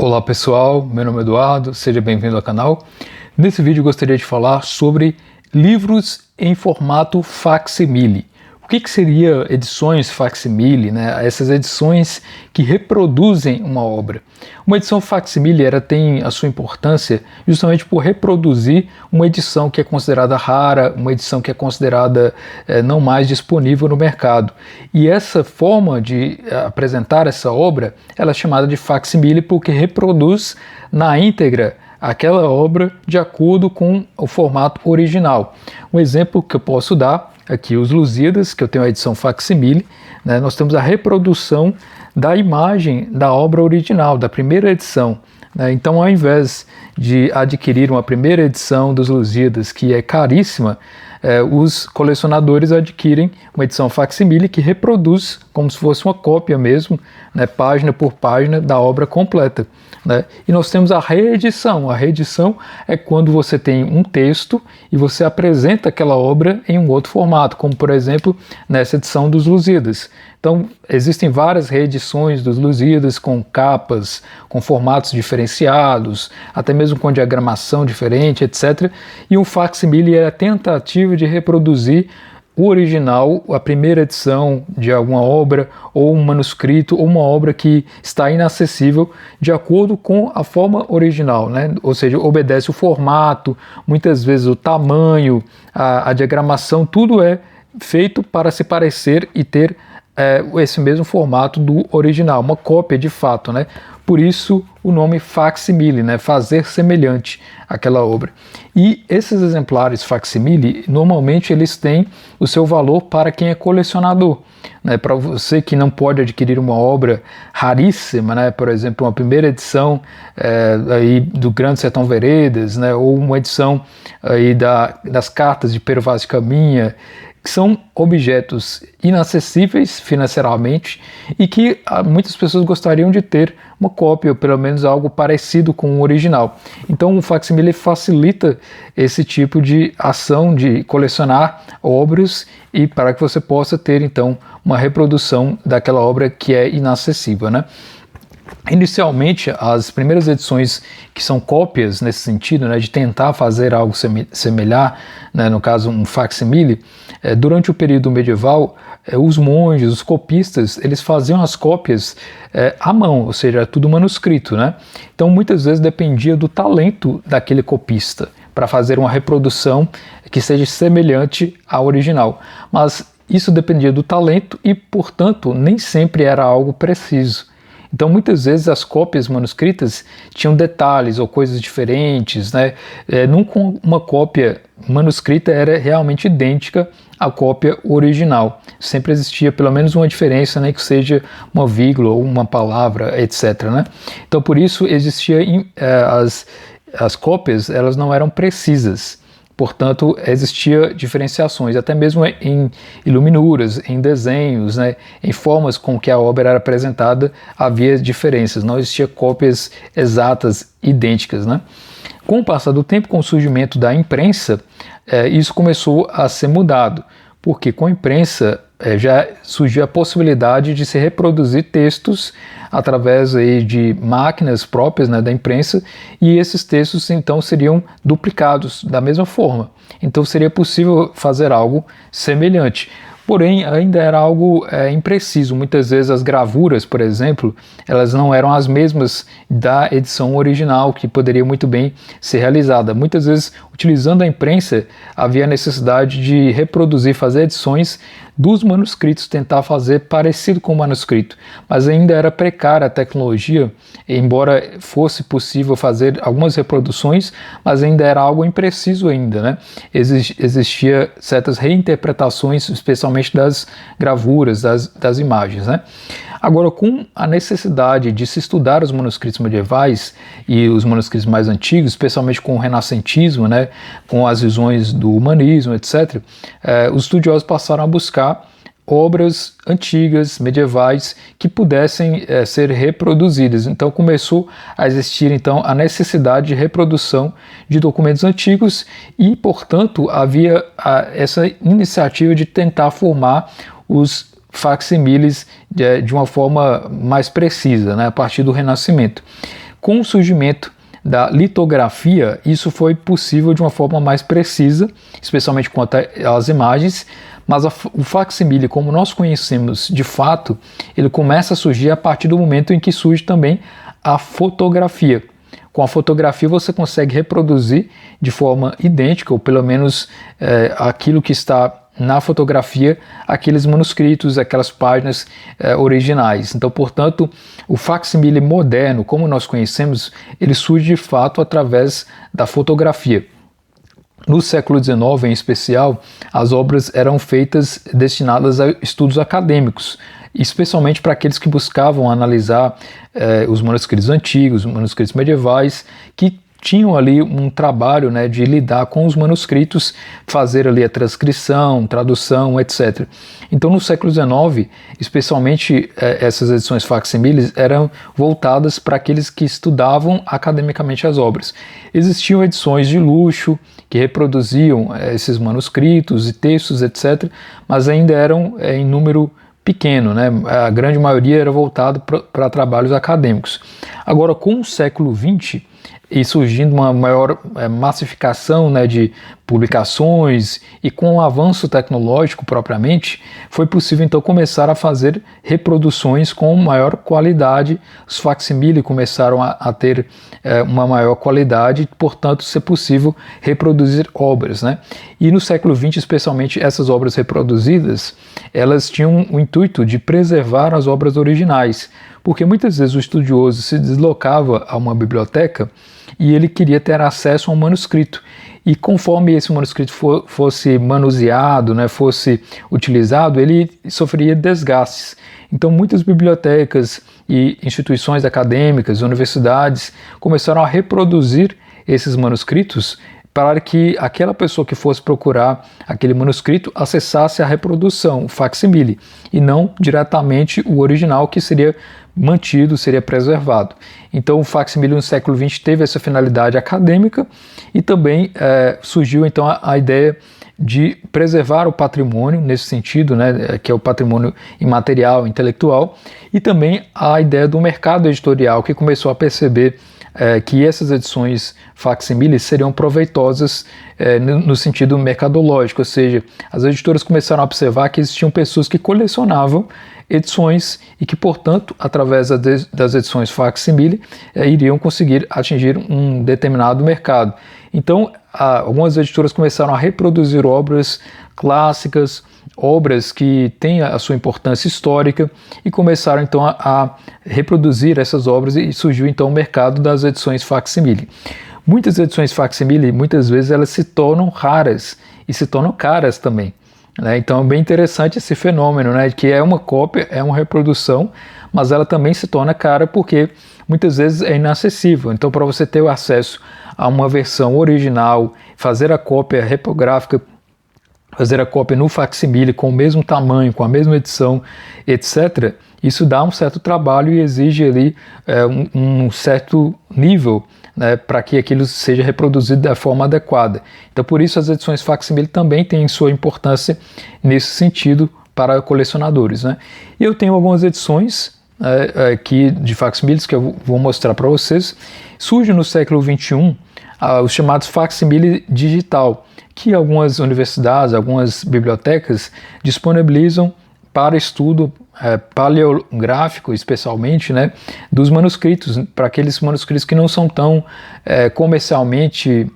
Olá pessoal, meu nome é Eduardo, seja bem-vindo ao canal. Nesse vídeo eu gostaria de falar sobre livros em formato facsimile. O que seria edições facsimile, né? Essas edições que reproduzem uma obra. Uma edição facsimile tem a sua importância justamente por reproduzir uma edição que é considerada rara, uma edição que é considerada não mais disponível no mercado. E essa forma de apresentar essa obra, ela é chamada de facsimile porque reproduz na íntegra aquela obra de acordo com o formato original. Um exemplo que eu posso dar aqui, os Lusíadas, que eu tenho a edição facsimile, né, nós temos a reprodução da imagem da obra original, da primeira edição. Né? Então, ao invés de adquirir uma primeira edição dos Lusíadas, que é caríssima, os colecionadores adquirem uma edição facsimile que reproduz como se fosse uma cópia mesmo, né, página por página da obra completa. Né? E nós temos a reedição. A reedição é quando você tem um texto e você apresenta aquela obra em um outro formato, como por exemplo nessa edição dos Lusíadas. Então existem várias reedições dos Lusíadas com capas, com formatos diferenciados, até mesmo com diagramação diferente, etc. E um facsimile é a tentativa de reproduzir o original, a primeira edição de alguma obra, ou um manuscrito, ou uma obra que está inacessível de acordo com a forma original, né? Ou seja, obedece o formato, muitas vezes o tamanho, a diagramação, tudo é feito para se parecer e ter esse mesmo formato do original, uma cópia de fato, né? Por isso o nome facsimile, né? Fazer semelhante àquela obra. E esses exemplares facsimile, normalmente eles têm o seu valor para quem é colecionador. Né? Para você que não pode adquirir uma obra raríssima, né? Por exemplo, uma primeira edição aí do Grande Sertão Veredas, né? Ou uma edição aí das cartas de Pero Vaz de Caminha, que são objetos inacessíveis financeiramente e que muitas pessoas gostariam de ter uma cópia, ou pelo menos algo parecido com o original. Então o facsimile facilita esse tipo de ação de colecionar obras e para que você possa ter então uma reprodução daquela obra que é inacessível, né? Inicialmente, as primeiras edições que são cópias nesse sentido, né, de tentar fazer algo semelhar, né, no caso um facsimile, durante o período medieval, os monges, os copistas, eles faziam as cópias à mão, ou seja, tudo manuscrito, né? Então muitas vezes dependia do talento daquele copista para fazer uma reprodução que seja semelhante à original, mas isso dependia do talento e, portanto, nem sempre era algo preciso. Então, muitas vezes as cópias manuscritas tinham detalhes ou coisas diferentes, né? Nunca uma cópia manuscrita era realmente idêntica à cópia original. Sempre existia pelo menos uma diferença, né? Que seja uma vírgula ou uma palavra, etc. Né? Então, por isso existia as cópias, elas não eram precisas. Portanto, existia diferenciações, até mesmo em iluminuras, em desenhos, né, em formas com que a obra era apresentada, havia diferenças, não existia cópias exatas, idênticas. Né? Com o passar do tempo, com o surgimento da imprensa, isso começou a ser mudado, porque com a imprensa já surgiu a possibilidade de se reproduzir textos através aí de máquinas próprias, né, da imprensa, e esses textos então seriam duplicados da mesma forma. Então seria possível fazer algo semelhante. Porém, ainda era algo impreciso. Muitas vezes as gravuras, por exemplo, elas não eram as mesmas da edição original, que poderia muito bem ser realizada. Muitas vezes, utilizando a imprensa, havia a necessidade de reproduzir, fazer edições dos manuscritos, tentar fazer parecido com o manuscrito. Mas ainda era precária a tecnologia, embora fosse possível fazer algumas reproduções, mas ainda era algo impreciso ainda, né? Existia certas reinterpretações, especialmente das gravuras, das imagens, né? Agora, com a necessidade de se estudar os manuscritos medievais e os manuscritos mais antigos, especialmente com o renascentismo, né, com as visões do humanismo, etc., os estudiosos passaram a buscar obras antigas, medievais, que pudessem ser reproduzidas. Então começou a existir então a necessidade de reprodução de documentos antigos e, portanto, havia essa iniciativa de tentar formar os facsimiles de uma forma mais precisa, né, a partir do Renascimento. Com o surgimento da litografia, isso foi possível de uma forma mais precisa, especialmente quanto às imagens, mas o facsímile, como nós conhecemos de fato, ele começa a surgir a partir do momento em que surge também a fotografia. Com a fotografia você consegue reproduzir de forma idêntica, ou pelo menos aquilo que está na fotografia, aqueles manuscritos, aquelas páginas originais. Então, portanto, o facsímile moderno, como nós conhecemos, ele surge de fato através da fotografia. No século XIX, em especial, as obras eram feitas destinadas a estudos acadêmicos, especialmente para aqueles que buscavam analisar os manuscritos antigos, os manuscritos medievais, que tinham ali um trabalho, né, de lidar com os manuscritos, fazer ali a transcrição, tradução, etc. Então, no século XIX, especialmente essas edições facsímiles eram voltadas para aqueles que estudavam academicamente as obras. Existiam edições de luxo que reproduziam esses manuscritos e textos, etc., mas ainda eram em número pequeno, né? A grande maioria era voltada para trabalhos acadêmicos. Agora, com o século XX, e surgindo uma maior massificação, né, de publicações e com o avanço tecnológico propriamente, foi possível então começar a fazer reproduções com maior qualidade. Os facsímile começaram a ter uma maior qualidade, portanto ser possível reproduzir obras, né? E no século XX, especialmente, essas obras reproduzidas, elas tinham o intuito de preservar as obras originais, porque muitas vezes o estudioso se deslocava a uma biblioteca e ele queria ter acesso a um manuscrito. E conforme esse manuscrito fosse manuseado, né, fosse utilizado, ele sofria desgastes. Então muitas bibliotecas e instituições acadêmicas, universidades, começaram a reproduzir esses manuscritos para que aquela pessoa que fosse procurar aquele manuscrito acessasse a reprodução, o facsímile, e não diretamente o original, que seria mantido, seria preservado. Então o facsímile no século XX teve essa finalidade acadêmica e também surgiu então a ideia de preservar o patrimônio nesse sentido, né, que é o patrimônio imaterial, intelectual, e também a ideia do mercado editorial, que começou a perceber que essas edições facsímile seriam proveitosas no sentido mercadológico, ou seja, as editoras começaram a observar que existiam pessoas que colecionavam edições e que, portanto, através das edições facsímile, iriam conseguir atingir um determinado mercado. Então, algumas editoras começaram a reproduzir obras clássicas, obras que têm a sua importância histórica, e começaram então a reproduzir essas obras, e surgiu então o mercado das edições facsímile. Muitas edições facsímile, muitas vezes elas se tornam raras e se tornam caras também, né? Então é bem interessante esse fenômeno, né, que é uma cópia, é uma reprodução, mas ela também se torna cara porque muitas vezes é inacessível. Então, para você ter o acesso a uma versão original, fazer a cópia repográfica, fazer a cópia no facsímile com o mesmo tamanho, com a mesma edição, etc., isso dá um certo trabalho e exige ali um certo nível, né, para que aquilo seja reproduzido da forma adequada. Então, por isso, as edições facsímile também têm sua importância nesse sentido para colecionadores, né? E eu tenho algumas edições aqui de facsímiles que eu vou mostrar para vocês. Surge no século XXI os chamados facsímile digital, que algumas universidades, algumas bibliotecas disponibilizam para estudo paleográfico, especialmente, né, dos manuscritos, para aqueles manuscritos que não são tão comercialmente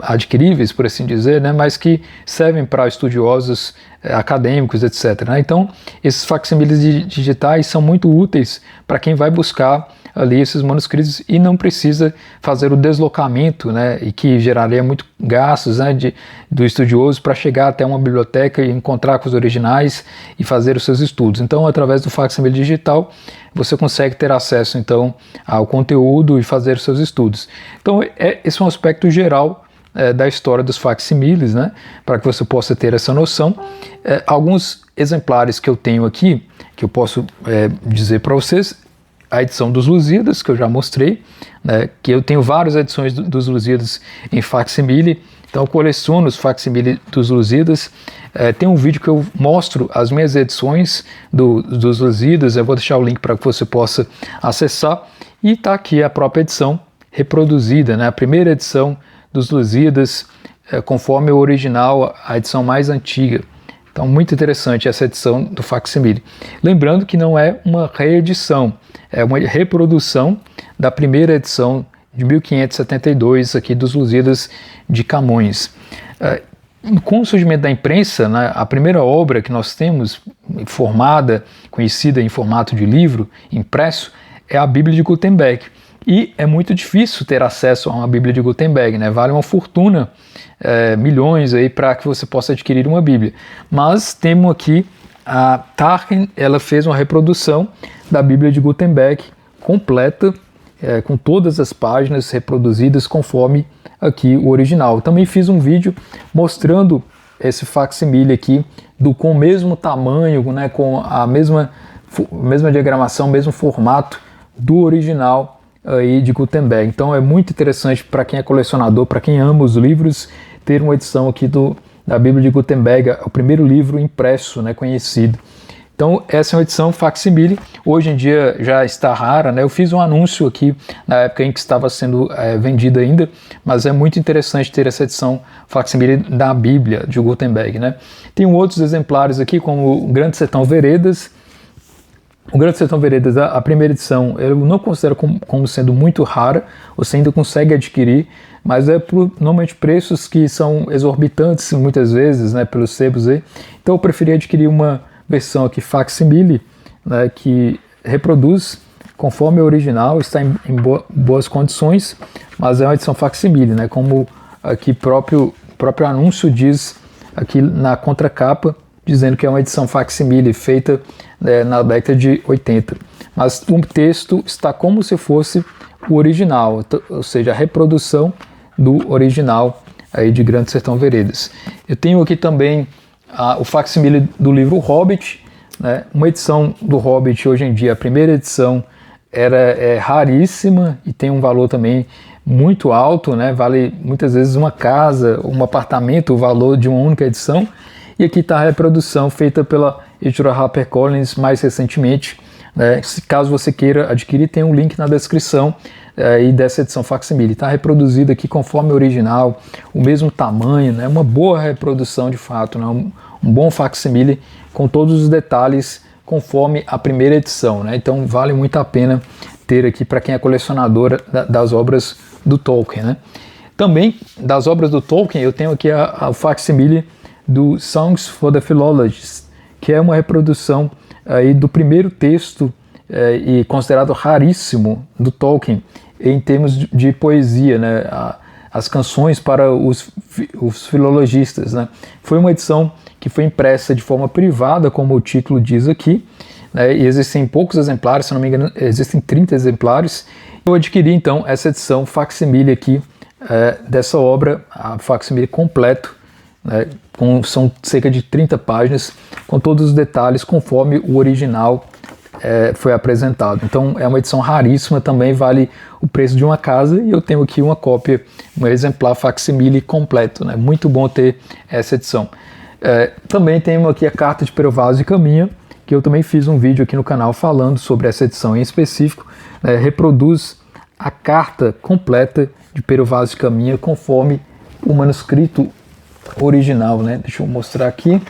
adquiríveis, por assim dizer, né, mas que servem para estudiosos acadêmicos, etc., né? Então, esses facsímiles digitais são muito úteis para quem vai buscar ali esses manuscritos e não precisa fazer o deslocamento, né, e que geraria muito gastos, né, do estudioso para chegar até uma biblioteca e encontrar com os originais e fazer os seus estudos. Então, através do facsímile digital, você consegue ter acesso então ao conteúdo e fazer os seus estudos. Então, esse é um aspecto geral da história dos facsímiles, né, para que você possa ter essa noção. Alguns exemplares que eu tenho aqui, que eu posso dizer para vocês: a edição dos Lusíadas, que eu já mostrei, né, que eu tenho várias edições dos Lusíadas em facsímile, então eu coleciono os facsímile dos Lusíadas. Tem um vídeo que eu mostro as minhas edições dos Lusíadas, eu vou deixar o link para que você possa acessar. E está aqui a própria edição reproduzida, né? A primeira edição dos Lusíadas, conforme o original, a edição mais antiga. Então, muito interessante essa edição do facsimile. Lembrando que não é uma reedição, é uma reprodução da primeira edição de 1572 aqui dos Lusíadas de Camões. Com o surgimento da imprensa, né, a primeira obra que nós temos formada, conhecida em formato de livro impresso, é a Bíblia de Gutenberg. E é muito difícil ter acesso a uma Bíblia de Gutenberg, né? Vale uma fortuna, milhões aí para que você possa adquirir uma Bíblia. Mas temos aqui a Tarkin, ela fez uma reprodução da Bíblia de Gutenberg completa, com todas as páginas reproduzidas conforme aqui o original. Também fiz um vídeo mostrando esse facsimile aqui com o mesmo tamanho, né, com a mesma diagramação, mesmo formato do original aí de Gutenberg. Então é muito interessante para quem é colecionador, para quem ama os livros, ter uma edição aqui da Bíblia de Gutenberg, o primeiro livro impresso, né, conhecido. Então essa é uma edição facsimile, hoje em dia já está rara, né? Eu fiz um anúncio aqui na época em que estava sendo vendida ainda, mas é muito interessante ter essa edição facsimile da Bíblia de Gutenberg, né? Tem outros exemplares aqui, como o Grande Sertão Veredas. O Grande Sertão Veredas, a primeira edição, eu não considero como sendo muito rara, você ainda consegue adquirir, mas é por normalmente preços que são exorbitantes muitas vezes, né, pelos sebos aí. Então eu preferi adquirir uma versão aqui facsimile, né, que reproduz conforme o original, está em boas condições, mas é uma edição facsimile, né, como aqui próprio anúncio diz aqui na contracapa, dizendo que é uma edição facsimile feita na década de 80. Mas o texto está como se fosse o original, ou seja, a reprodução do original aí de Grande Sertão Veredas. Eu tenho aqui também o facsimile do livro Hobbit, né? Uma edição do Hobbit hoje em dia, a primeira edição é raríssima e tem um valor também muito alto, né? Vale muitas vezes uma casa, um apartamento, o valor de uma única edição. E aqui está a reprodução feita pela editora HarperCollins mais recentemente. Né? Caso você queira adquirir, tem um link na descrição aí dessa edição facsimile. Está reproduzido aqui conforme o original, o mesmo tamanho, né? Uma boa reprodução de fato, né? Um bom facsimile com todos os detalhes conforme a primeira edição. Né? Então vale muito a pena ter aqui para quem é colecionador das obras do Tolkien. Né? Também das obras do Tolkien eu tenho aqui a facsimile do Songs for the Philologists, que é uma reprodução aí do primeiro texto e considerado raríssimo do Tolkien em termos de poesia, né? As canções para os filologistas. Né? Foi uma edição que foi impressa de forma privada, como o título diz aqui, né? E existem poucos exemplares, se não me engano, existem 30 exemplares. Eu adquiri então essa edição facsimile aqui dessa obra, a facsimile completo, né? São cerca de 30 páginas, com todos os detalhes conforme o original foi apresentado. Então é uma edição raríssima, também vale o preço de uma casa, e eu tenho aqui uma cópia, um exemplar facsimile completo. Né? Muito bom ter essa edição. Também temos aqui a Carta de Pero Vaz de Caminha, que eu também fiz um vídeo aqui no canal falando sobre essa edição em específico. Reproduz a carta completa de Pero Vaz de Caminha conforme o manuscrito original, né? Deixa eu mostrar aqui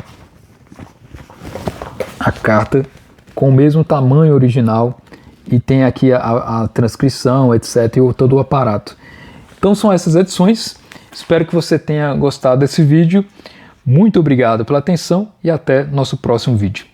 a carta com o mesmo tamanho original, e tem aqui a transcrição, etc, e todo o aparato. Então são essas edições. Espero que você tenha gostado desse vídeo. Muito obrigado pela atenção e até nosso próximo vídeo.